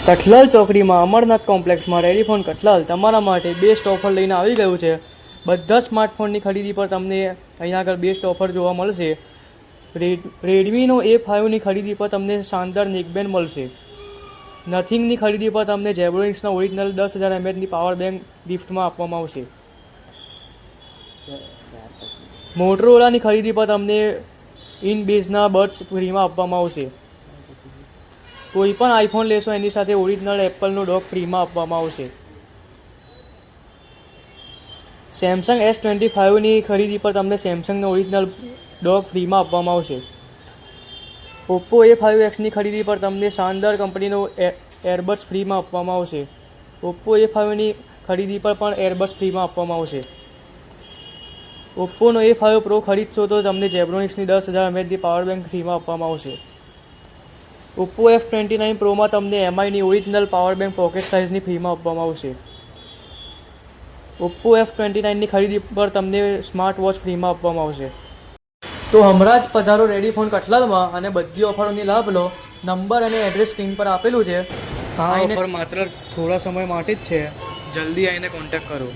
કઠલાલ ચોકડીમાં અમરનાથ કોમ્પ્લેક્સમાં રેડીફોન કઠલાલ તમારા માટે best offer લઈને આવી ગયું છે. બધા સ્માર્ટફોનની ખરીદી પર તમને અહીંયા આગળ બેસ્ટ ઓફર જોવા મળશે. રેડમીનો A5ની ખરીદી પર તમને શાનદાર નેકબેન્ડ મળશે. નથિંગની ખરીદી પર તમને ઝેબ્રોનિક્સના ઓરિજિનલ 10,000 mAhની પાવર બેંક ગિફ્ટમાં આપવામાં આવશે. મોટરોલાની ખરીદી પર તમને ઇનબેઝના બડ્સ ફ્રીમાં આપવામાં આવશે. કોઈ પણ આઈફોન લેશો એની સાથે ઓરિજિનલ એપલનો ડોક ફ્રીમાં આપવામાં આવશે. સેમસંગ S25ની ખરીદી પર તમને સેમસંગનો ઓરિજિનલ ડોક ફ્રીમાં આપવામાં આવશે. ઓપ્પો A5Xની ખરીદી પર તમને શાનદાર કંપનીનો એરબડ્સ ફ્રીમાં આપવામાં આવશે. ઓપ્પો A5ની ખરીદી પર પણ એરબડ્સ ફ્રીમાં આપવામાં આવશે. ઓપ્પોનો A5 પ્રો ખરીદશો તો તમને ઝેબ્રોનિક્સની 10,000 mAhની પાવર બેંક ફ્રીમાં આપવામાં આવશે. ઓપ્પો F29 પ્રોમાં તમને MIની ઓરિજિનલ પાવર બેંક પોકેટ સાઇઝની ફ્રીમાં આપવામાં આવશે. ઓપ્પો F29ની ખરીદી પર તમને સ્માર્ટ વોચ ફ્રીમાં આપવામાં આવશે. તો હમણાં જ પધારો રેડીફોન કઠલાલમાં અને બધી ઓફરોની લાભ લો. નંબર અને એડ્રેસ સ્ક્રીન પર આપેલું છે. આ ઓફર માત્ર થોડા સમય માટે જ છે. જલ્દી આવીને કોન્ટેક્ટ કરો.